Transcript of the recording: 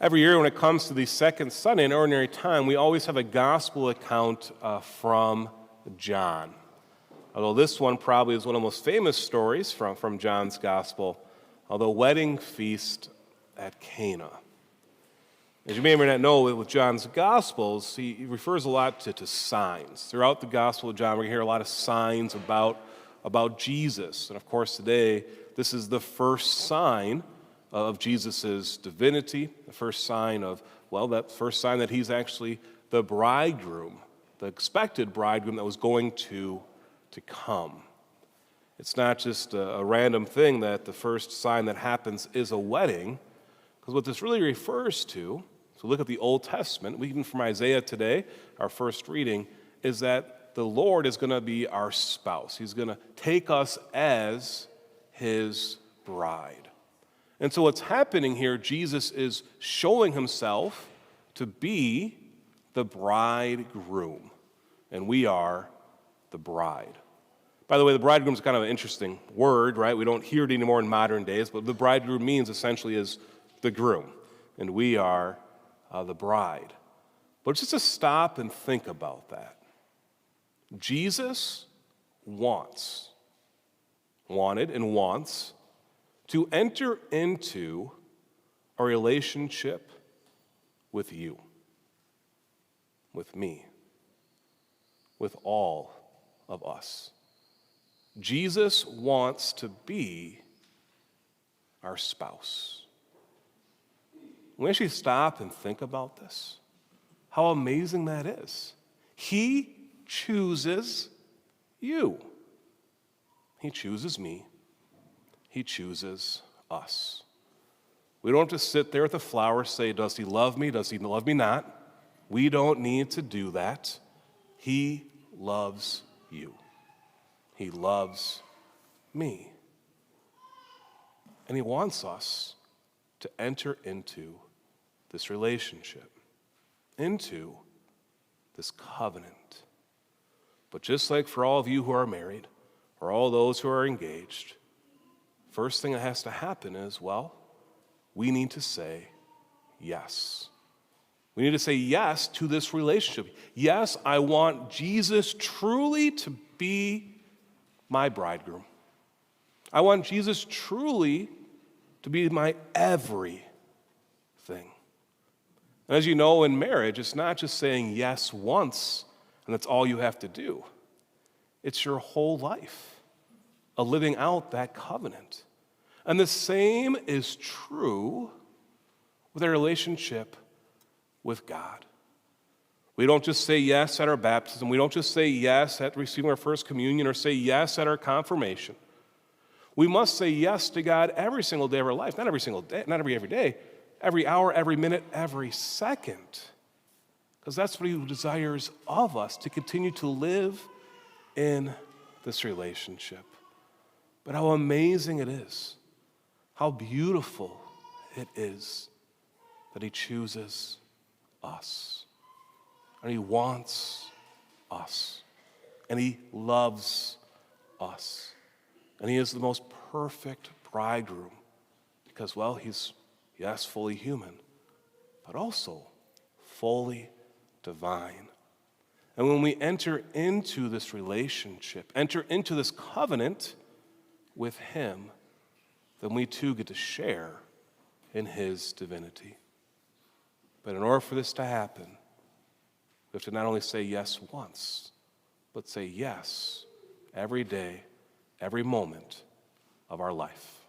Every year when it comes to the second Sunday in Ordinary Time, we always have a gospel account from John. Although this one probably is one of the most famous stories from John's gospel, the wedding feast at Cana. As you may or may not know, with John's Gospels, he refers a lot to signs. Throughout the Gospel of John, we hear a lot of signs about Jesus. And of course, today, this is the first sign of Jesus' divinity, the first sign that he's actually the bridegroom, the expected bridegroom that was going to come. It's not just a random thing that the first sign that happens is a wedding, because what this really refers to, so look at the Old Testament, even from Isaiah today, our first reading, is that the Lord is going to be our spouse. He's going to take us as his bride. And so what's happening here, Jesus is showing himself to be the bridegroom, and we are the bride. By the way, the bridegroom is kind of an interesting word, right? We don't hear it anymore in modern days, but the bridegroom means essentially is the groom, and we are the bride. But just to stop and think about that. Jesus wanted and wants to enter into a relationship with you, with me, with all of us. Jesus wants to be our spouse. When we actually stop and think about this, how amazing that is. He chooses you. He chooses me. He chooses us. We don't have to sit there with the flowers, say, does he love me? Does he love me not? We don't need to do that. He loves you. He loves me. And he wants us to enter into this relationship, into this covenant. But just like for all of you who are married, or all those who are engaged, first thing that has to happen is, we need to say yes. We need to say yes to this relationship. Yes, I want Jesus truly to be my bridegroom. I want Jesus truly to be my everything. And as you know, in marriage, it's not just saying yes once, and that's all you have to do. It's your whole life of living out that covenant. And the same is true with our relationship with God. We don't just say yes at our baptism. We don't just say yes at receiving our first communion or say yes at our confirmation. We must say yes to God every single day of our life. Not every single day, not every day, every hour, every minute, every second. Because that's what he desires of us, to continue to live in this relationship. But how amazing it is, how beautiful it is that he chooses us. And he wants us. And he loves us. And he is the most perfect bridegroom because, he's, yes, fully human, but also fully divine. And when we enter into this relationship, enter into this covenant with him, then we too get to share in his divinity. But in order for this to happen, we have to not only say yes once, but say yes every day, every moment of our life.